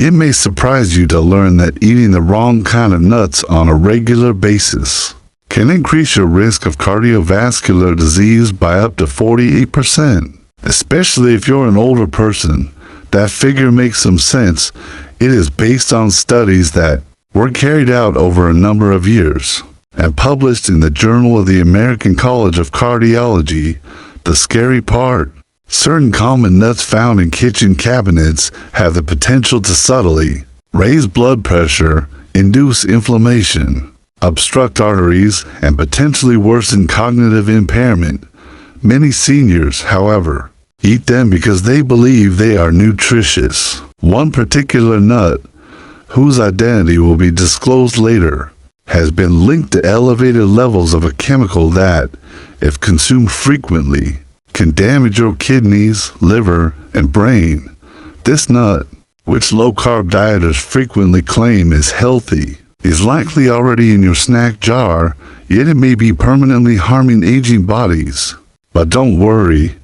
It may surprise you to learn that eating the wrong kind of nuts on a regular basis can increase your risk of cardiovascular disease by up to 48%. Especially if you're an older person, that figure makes some sense. It is based on studies that were carried out over a number of years and published in the Journal of the American College of Cardiology. The scary part: certain common nuts found in kitchen cabinets have the potential to subtly raise blood pressure, induce inflammation, obstruct arteries, and potentially worsen cognitive impairment. Many seniors, however, eat them because they believe they are nutritious. One particular nut, whose identity will be disclosed later, has been linked to elevated levels of a chemical that, if consumed frequently, can damage your kidneys, liver, and brain. This nut, which low-carb dieters frequently claim is healthy, is likely already in your snack jar, yet it may be permanently harming aging bodies. But don't worry,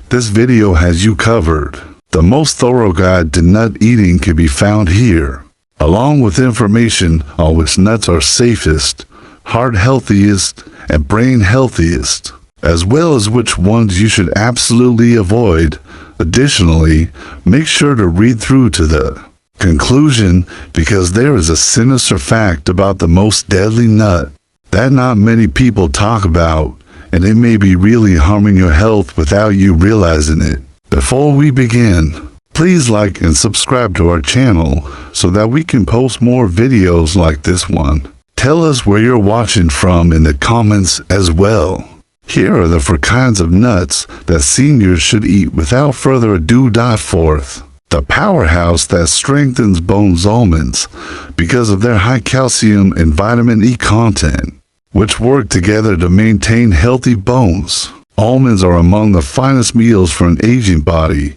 this video has you covered. The most thorough guide to nut eating can be found here, along with information on which nuts are safest, heart healthiest, and brain healthiest, as well as which ones you should absolutely avoid. Additionally, make sure to read through to the conclusion, because there is a sinister fact about the most deadly nut that not many people talk about, and it may be really harming your health without you realizing it. Before we begin, please like and subscribe to our channel so that we can post more videos like this one. Tell us where you're watching from in the comments as well. Here are the 4 kinds of nuts that seniors should eat. Without further ado, dive forth. The powerhouse that strengthens bones: almonds, because of their high calcium and vitamin E content, which work together to maintain healthy bones. Almonds are among the finest meals for an aging body.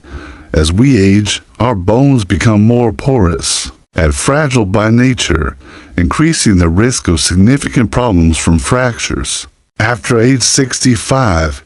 As we age, our bones become more porous and fragile by nature, increasing the risk of significant problems from fractures. After age 65,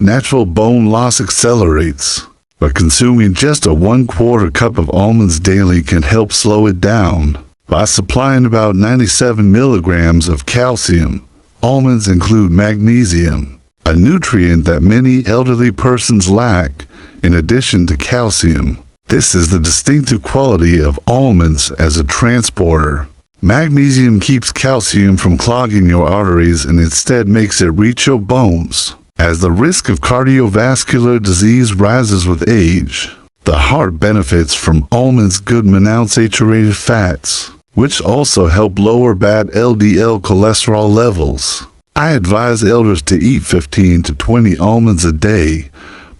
natural bone loss accelerates, but consuming just a 1/4 cup of almonds daily can help slow it down. By supplying about 97 milligrams of calcium, almonds include magnesium, a nutrient that many elderly persons lack, in addition to calcium. This is the distinctive quality of almonds as a transporter. Magnesium keeps calcium from clogging your arteries and instead makes it reach your bones. As the risk of cardiovascular disease rises with age, the heart benefits from almonds' good monounsaturated fats, which also help lower bad LDL cholesterol levels. I advise elders to eat 15 to 20 almonds a day,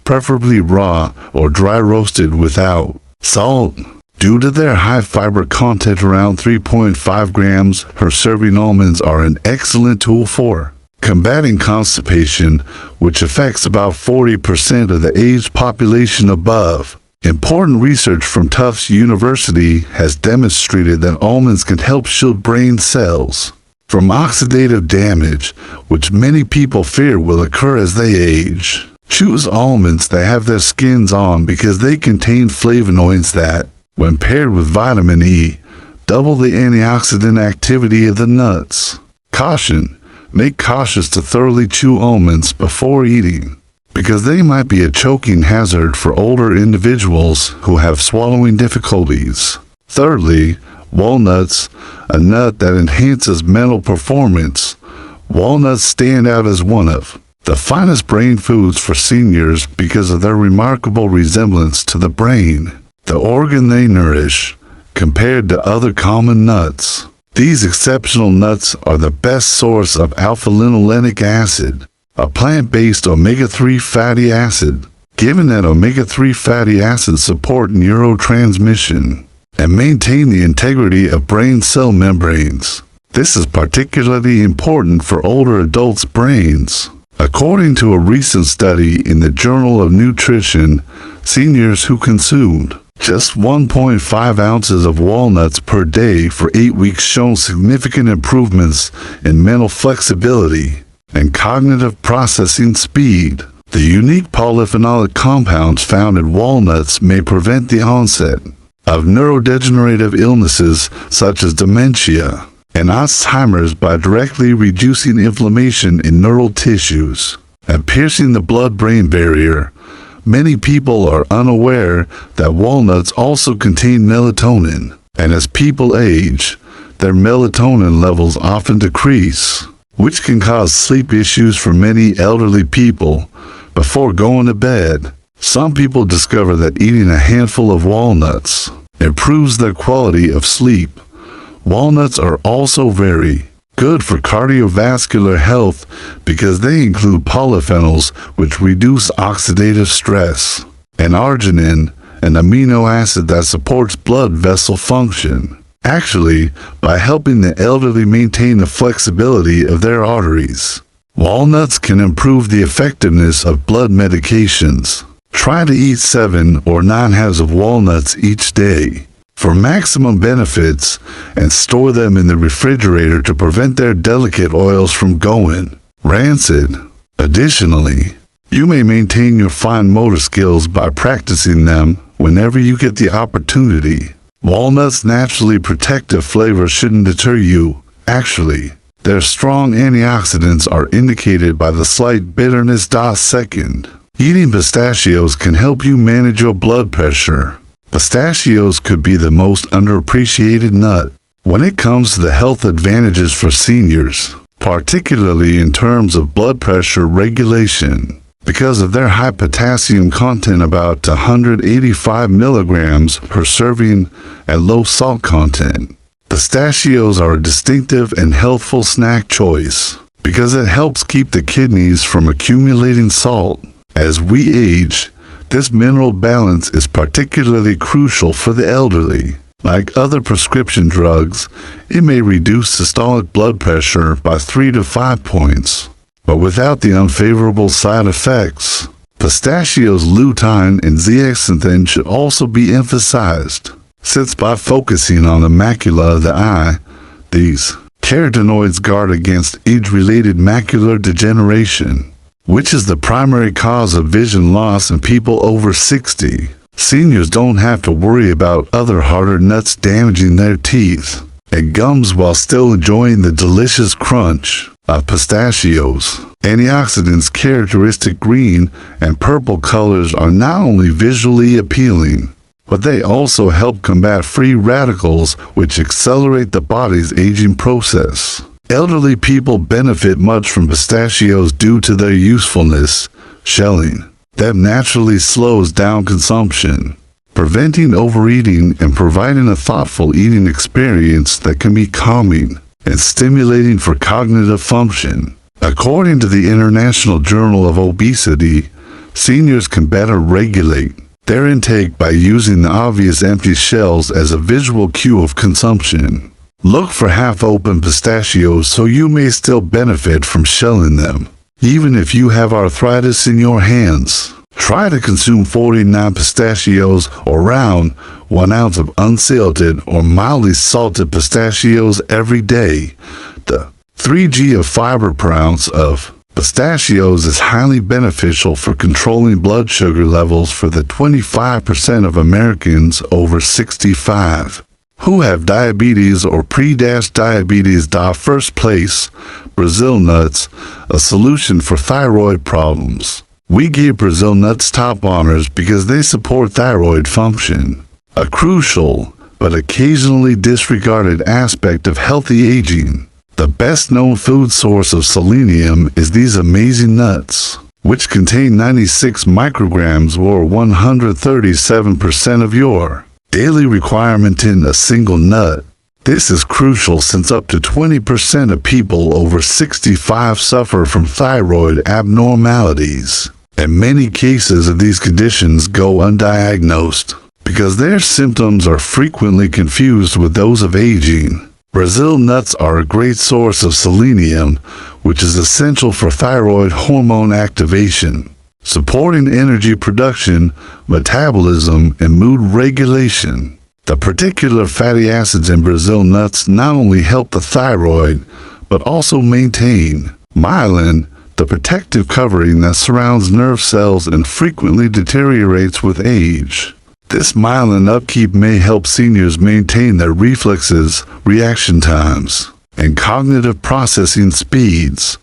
preferably raw or dry roasted without salt. Due to their high fiber content, around 3.5 grams per serving, almonds are an excellent tool for combating constipation, which affects about 40% of the aged population above. Important research from Tufts University has demonstrated that almonds can help shield brain cells from oxidative damage, which many people fear will occur as they age. Choose almonds that have their skins on because they contain flavonoids that, when paired with vitamin E, double the antioxidant activity of the nuts. Caution: make cautious to thoroughly chew almonds before eating, because they might be a choking hazard for older individuals who have swallowing difficulties. Thirdly, walnuts, a nut that enhances mental performance. Walnuts stand out as one of the finest brain foods for seniors because of their remarkable resemblance to the brain, the organ they nourish, compared to other common nuts. These exceptional nuts are the best source of alpha-linolenic acid, a plant-based omega-3 fatty acid. Given that omega-3 fatty acids support neurotransmission and maintain the integrity of brain cell membranes, this is particularly important for older adults' brains. According to a recent study in the Journal of Nutrition, seniors who consumed just 1.5 ounces of walnuts per day for 8 weeks shown significant improvements in mental flexibility and cognitive processing speed. The unique polyphenolic compounds found in walnuts may prevent the onset of neurodegenerative illnesses such as dementia and Alzheimer's by directly reducing inflammation in neural tissues and piercing the blood-brain barrier. Many people are unaware that walnuts also contain melatonin, and as people age, their melatonin levels often decrease, which can cause sleep issues for many elderly people before going to bed. Some people discover that eating a handful of walnuts improves their quality of sleep. Walnuts are also very good for cardiovascular health because they include polyphenols which reduce oxidative stress, and arginine, an amino acid that supports blood vessel function. Actually, by helping the elderly maintain the flexibility of their arteries. Walnuts can improve the effectiveness of blood medications. Try to eat 7 or 9 halves of walnuts each day for maximum benefits and store them in the refrigerator to prevent their delicate oils from going rancid. Additionally, you may maintain your fine motor skills by practicing them whenever you get the opportunity. Walnuts' naturally protective flavor shouldn't deter you. Actually, their strong antioxidants are indicated by the slight bitterness. Second, eating pistachios can help you manage your blood pressure. Pistachios could be the most underappreciated nut when it comes to the health advantages for seniors, particularly in terms of blood pressure regulation. Because of their high potassium content, about 185 milligrams per serving, and low salt content, pistachios are a distinctive and healthful snack choice because it helps keep the kidneys from accumulating salt. As we age, this mineral balance is particularly crucial for the elderly. Like other prescription drugs, it may reduce systolic blood pressure by 3 to 5 points, but without the unfavorable side effects. Pistachios' lutein and zeaxanthin should also be emphasized, since by focusing on the macula of the eye, these carotenoids guard against age-related macular degeneration, which is the primary cause of vision loss in people over 60. Seniors don't have to worry about other harder nuts damaging their teeth and gums while still enjoying the delicious crunch of pistachios. Antioxidants characteristic green and purple colors are not only visually appealing, but they also help combat free radicals which accelerate the body's aging process. Elderly people benefit much from pistachios due to their usefulness. Shelling them naturally slows down consumption, preventing overeating and providing a thoughtful eating experience that can be calming and stimulating for cognitive function. According to the International Journal of Obesity, seniors can better regulate their intake by using the obvious empty shells as a visual cue of consumption. Look for half-open pistachios so you may still benefit from shelling them, even if you have arthritis in your hands. Try to consume 49 pistachios or around 1 ounce of unsalted or mildly salted pistachios every day. The 3g of fiber per ounce of pistachios is highly beneficial for controlling blood sugar levels for the 25% of Americans over 65 who have diabetes or pre-diabetes. First place, Brazil nuts, a solution for thyroid problems. We give Brazil nuts top honors because they support thyroid function, a crucial but occasionally disregarded aspect of healthy aging. The best-known food source of selenium is these amazing nuts, which contain 96 micrograms or 137% of your daily requirement in a single nut. This is crucial since up to 20% of people over 65 suffer from thyroid abnormalities, and many cases of these conditions go undiagnosed because their symptoms are frequently confused with those of aging. Brazil nuts are a great source of selenium, which is essential for thyroid hormone activation, supporting energy production, metabolism, and mood regulation. The particular fatty acids in Brazil nuts not only help the thyroid, but also maintain myelin, the protective covering that surrounds nerve cells and frequently deteriorates with age. This mild upkeep may help seniors maintain their reflexes, reaction times, and cognitive processing speeds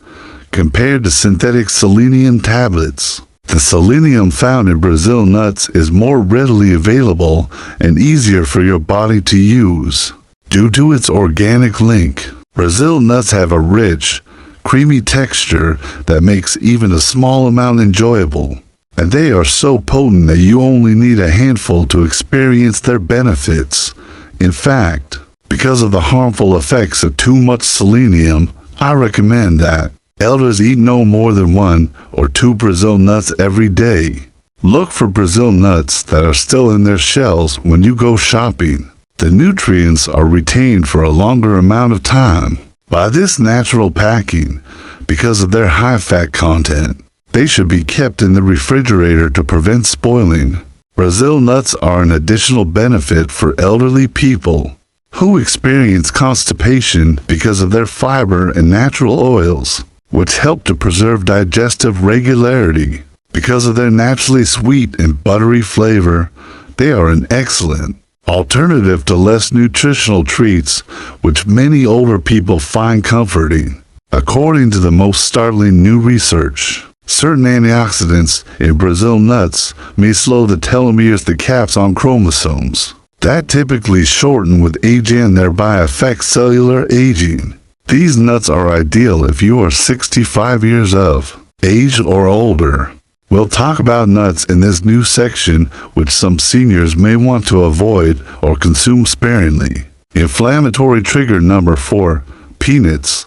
compared to synthetic selenium tablets. The selenium found in Brazil nuts is more readily available and easier for your body to use. Due to its organic link, Brazil nuts have a rich, creamy texture that makes even a small amount enjoyable. And they are so potent that you only need a handful to experience their benefits. In fact, because of the harmful effects of too much selenium, I recommend that elders eat no more than 1 or 2 Brazil nuts every day. Look for Brazil nuts that are still in their shells when you go shopping. The nutrients are retained for a longer amount of time. By this natural packing, because of their high fat content, they should be kept in the refrigerator to prevent spoiling. Brazil nuts are an additional benefit for elderly people who experience constipation because of their fiber and natural oils, which help to preserve digestive regularity. Because of their naturally sweet and buttery flavor, they are an excellent alternative to less nutritional treats, which many older people find comforting. According to the most startling new research, certain antioxidants in Brazil nuts may slow the telomeres, the caps on chromosomes, that typically shorten with age and thereby affect cellular aging. These nuts are ideal if you are 65 years of age or older. We'll talk about nuts in this new section, which some seniors may want to avoid or consume sparingly. Inflammatory trigger number 4, peanuts.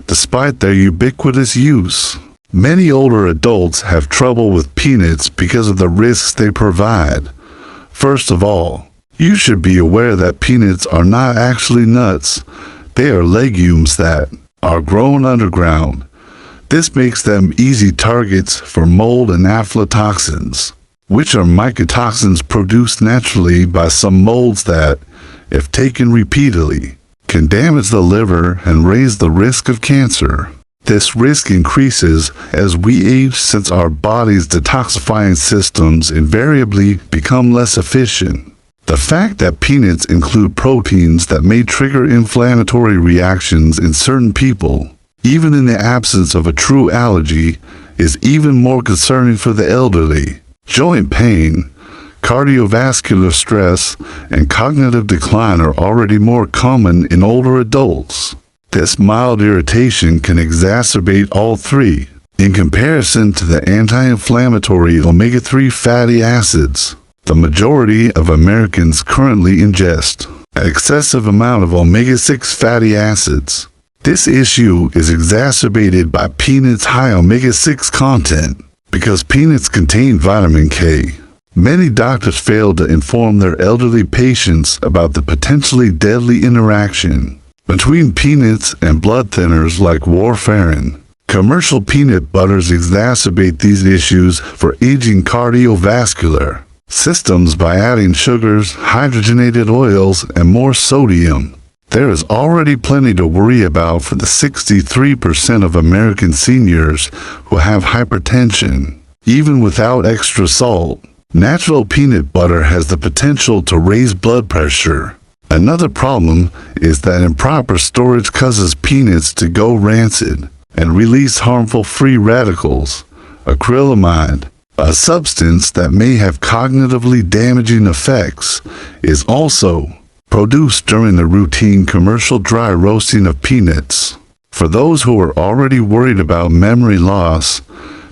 Despite their ubiquitous use, many older adults have trouble with peanuts because of the risks they provide. First of all, you should be aware that peanuts are not actually nuts. They are legumes that are grown underground. This makes them easy targets for mold and aflatoxins, which are mycotoxins produced naturally by some molds that, if taken repeatedly, can damage the liver and raise the risk of cancer. This risk increases as we age since our body's detoxifying systems invariably become less efficient. The fact that peanuts include proteins that may trigger inflammatory reactions in certain people, even in the absence of a true allergy, is even more concerning for the elderly. Joint pain, cardiovascular stress, and cognitive decline are already more common in older adults. This mild irritation can exacerbate all three. In comparison to the anti-inflammatory omega-3 fatty acids, the majority of Americans currently ingest an excessive amount of omega-6 fatty acids. This issue is exacerbated by peanuts' high omega-6 content. Because peanuts contain vitamin K, many doctors fail to inform their elderly patients about the potentially deadly interaction between peanuts and blood thinners like warfarin. Commercial peanut butters exacerbate these issues for aging cardiovascular systems by adding sugars, hydrogenated oils, and more sodium. There is already plenty to worry about for the 63% of American seniors who have hypertension. Even without extra salt, natural peanut butter has the potential to raise blood pressure. Another problem is that improper storage causes peanuts to go rancid and release harmful free radicals. Acrylamide, a substance that may have cognitively damaging effects, is also produced during the routine commercial dry roasting of peanuts. For those who are already worried about memory loss,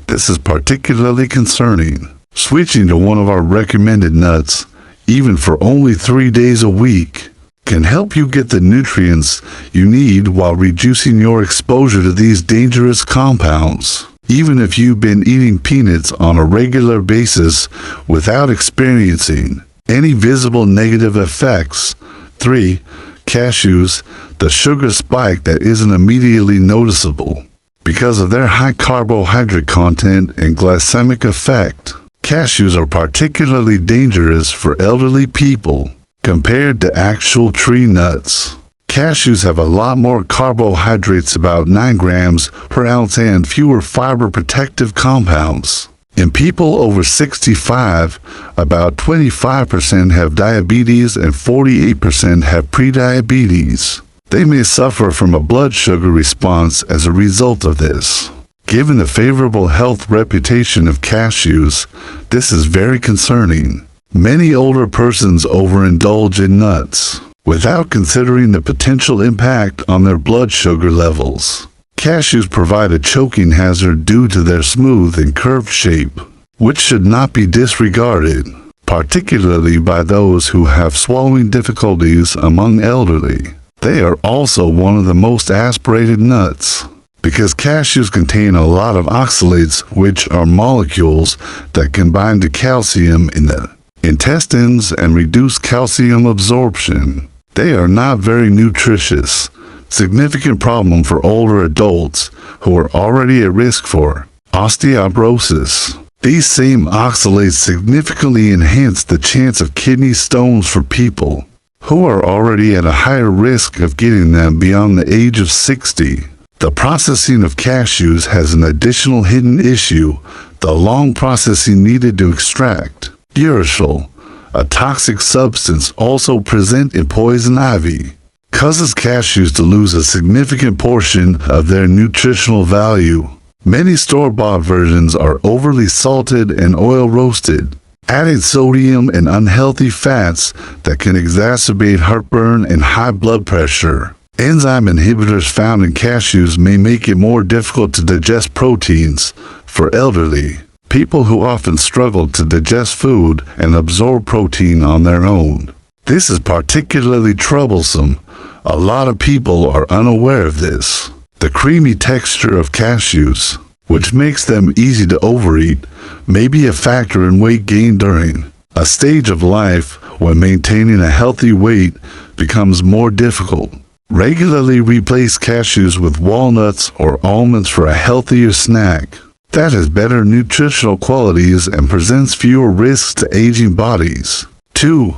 this is particularly concerning. Switching to one of our recommended nuts, even for only 3 days a week, can help you get the nutrients you need while reducing your exposure to these dangerous compounds. Even if you've been eating peanuts on a regular basis without experiencing any visible negative effects. 3. Cashews, the sugar spike that isn't immediately noticeable. Because of their high carbohydrate content and glycemic effect, cashews are particularly dangerous for elderly people compared to actual tree nuts. Cashews have a lot more carbohydrates, about 9 grams per ounce, and fewer fiber protective compounds. In people over 65, about 25% have diabetes and 48% have prediabetes. They may suffer from a blood sugar response as a result of this. Given the favorable health reputation of cashews, this is very concerning. Many older persons overindulge in nuts without considering the potential impact on their blood sugar levels. Cashews provide a choking hazard due to their smooth and curved shape, which should not be disregarded, particularly by those who have swallowing difficulties among elderly. They are also one of the most aspirated nuts, because cashews contain a lot of oxalates, which are molecules that can bind to calcium in the intestines and reduce calcium absorption. They are not very nutritious. Significant problem for older adults who are already at risk for osteoporosis. These same oxalates significantly enhance the chance of kidney stones for people who are already at a higher risk of getting them beyond the age of 60. The processing of cashews has an additional hidden issue: the long processing needed to extract uracil, a toxic substance also present in poison ivy, causes cashews to lose a significant portion of their nutritional value. Many store-bought versions are overly salted and oil roasted, adding sodium and unhealthy fats that can exacerbate heartburn and high blood pressure. Enzyme inhibitors found in cashews may make it more difficult to digest proteins for elderly people who often struggle to digest food and absorb protein on their own. This is particularly troublesome. A lot of people are unaware of this. The creamy texture of cashews, which makes them easy to overeat, may be a factor in weight gain during a stage of life when maintaining a healthy weight becomes more difficult. Regularly replace cashews with walnuts or almonds for a healthier snack that has better nutritional qualities and presents fewer risks to aging bodies. 2.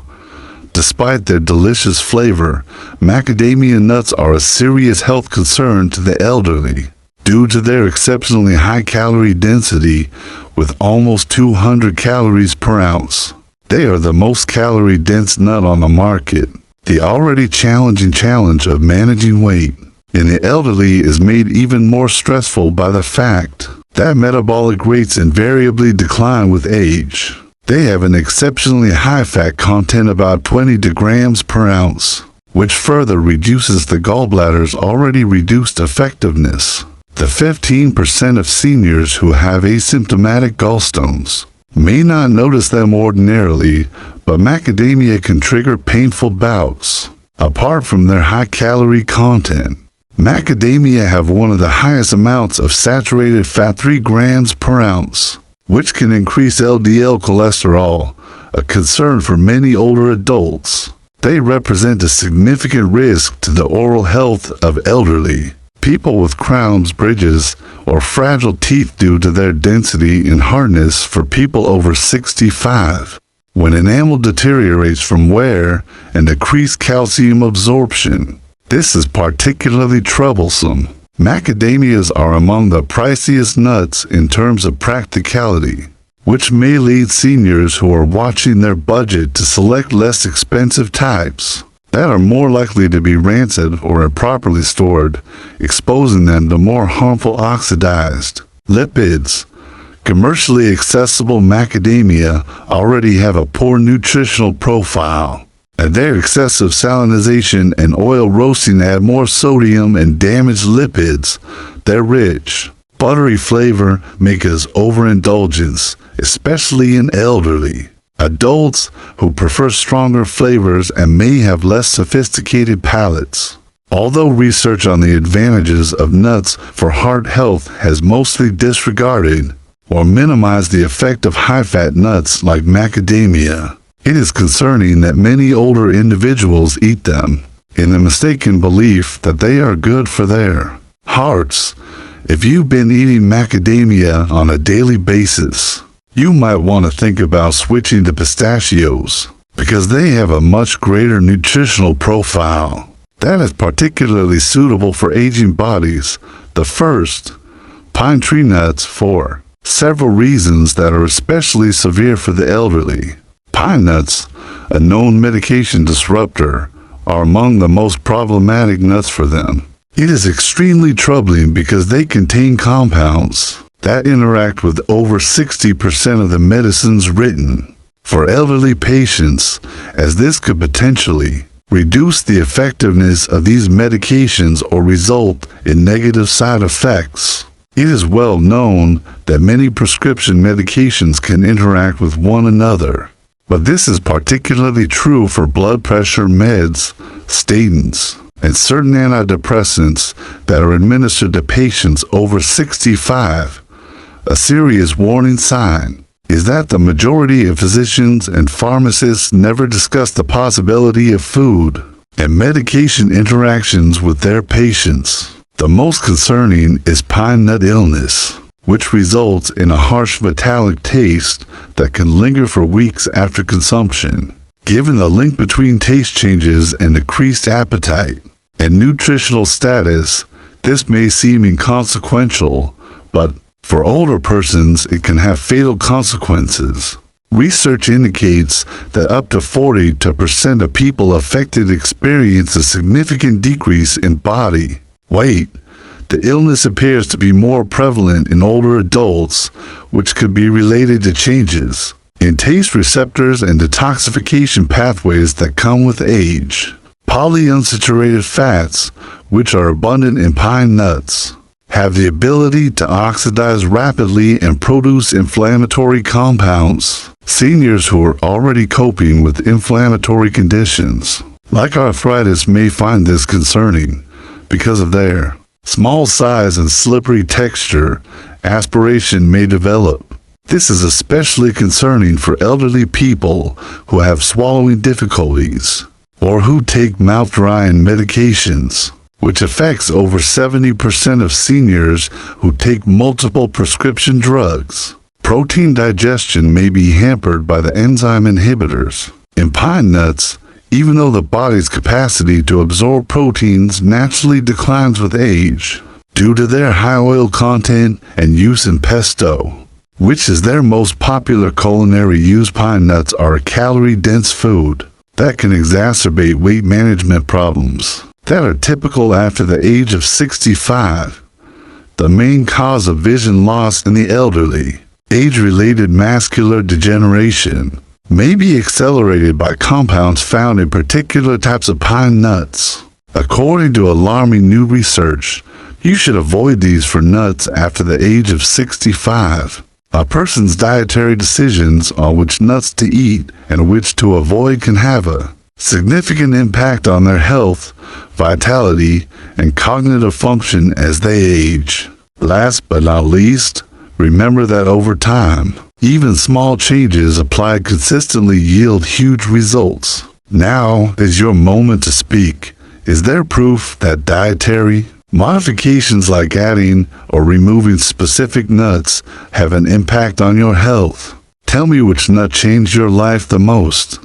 Despite their delicious flavor, macadamia nuts are a serious health concern to the elderly due to their exceptionally high calorie density with almost 200 calories per ounce. They are the most calorie-dense nut on the market. The already challenging challenge of managing weight in the elderly is made even more stressful by the fact that metabolic rates invariably decline with age. They have an exceptionally high fat content, about 20 grams per ounce, which further reduces the gallbladder's already reduced effectiveness. The 15% of seniors who have asymptomatic gallstones may not notice them ordinarily, but macadamia can trigger painful bouts. Apart from their high calorie content, macadamia have one of the highest amounts of saturated fat, 3 grams per ounce, which can increase LDL cholesterol, a concern for many older adults. They represent a significant risk to the oral health of elderly people with crowns, bridges, or fragile teeth due to their density and hardness for people over 65. When enamel deteriorates from wear and decreased calcium absorption, this is particularly troublesome. Macadamias are among the priciest nuts in terms of practicality, which may lead seniors who are watching their budget to select less expensive types that are more likely to be rancid or improperly stored, exposing them to more harmful oxidized lipids. Commercially accessible macadamia already have a poor nutritional profile, and their excessive salinization and oil roasting add more sodium and damage lipids. Their rich, buttery flavor make us overindulgence, especially in elderly adults who prefer stronger flavors and may have less sophisticated palates. Although research on the advantages of nuts for heart health has mostly disregarded or minimized the effect of high-fat nuts like macadamia, it is concerning that many older individuals eat them in the mistaken belief that they are good for their hearts. If you've been eating macadamia on a daily basis, you might want to think about switching to pistachios because they have a much greater nutritional profile that is particularly suitable for aging bodies. The first, pine tree nuts. 4. Several reasons that are especially severe for the elderly. Pine nuts, a known medication disruptor, are among the most problematic nuts for them. It is extremely troubling because they contain compounds that interact with over 60% of the medicines written for elderly patients, as this could potentially reduce the effectiveness of these medications or result in negative side effects. It is well known that many prescription medications can interact with one another, but this is particularly true for blood pressure meds, statins, and certain antidepressants that are administered to patients over 65. A serious warning sign is that the majority of physicians and pharmacists never discuss the possibility of food and medication interactions with their patients. The most concerning is pine nut illness, which results in a harsh metallic taste that can linger for weeks after consumption. Given the link between taste changes and decreased appetite and nutritional status, this may seem inconsequential, but for older persons, it can have fatal consequences. Research indicates that up to 40% of people affected experience a significant decrease in body weight. The illness appears to be more prevalent in older adults, which could be related to changes in taste receptors and detoxification pathways that come with age. Polyunsaturated fats, which are abundant in pine nuts, have the ability to oxidize rapidly and produce inflammatory compounds. Seniors who are already coping with inflammatory conditions, like arthritis, may find this concerning because of their small size and slippery texture. Aspiration may develop. This is especially concerning for elderly people who have swallowing difficulties or who take mouth-drying medications, which affects over 70% of seniors who take multiple prescription drugs. Protein digestion may be hampered by the enzyme inhibitors in pine nuts, even though the body's capacity to absorb proteins naturally declines with age due to their high oil content and use in pesto, which is their most popular culinary use. Pine nuts are a calorie-dense food that can exacerbate weight management problems that are typical after the age of 65. The main cause of vision loss in the elderly, age-related macular degeneration, may be accelerated by compounds found in particular types of pine nuts. According to alarming new research, you should avoid these for nuts after the age of 65. A person's dietary decisions on which nuts to eat and which to avoid can have a significant impact on their health, vitality, and cognitive function as they age. Last but not least, remember that over time, even small changes applied consistently yield huge results. Now is your moment to speak. Is there proof that dietary modifications like adding or removing specific nuts have an impact on your health? Tell me which nut changed your life the most.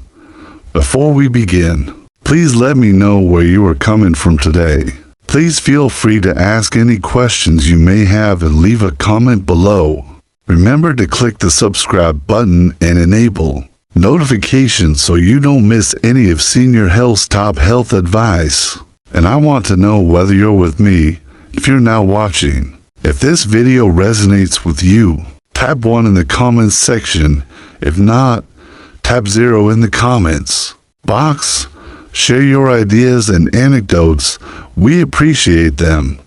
Before we begin, please let me know where you are coming from today. Please feel free to ask any questions you may have and leave a comment below. Remember to click the subscribe button and enable notifications so you don't miss any of Senior Health's top health advice. And I want to know whether you're with me if you're now watching. If this video resonates with you, tap 1 in the comments section. If not, tap 0 in the comments box. Share your ideas and anecdotes. We appreciate them.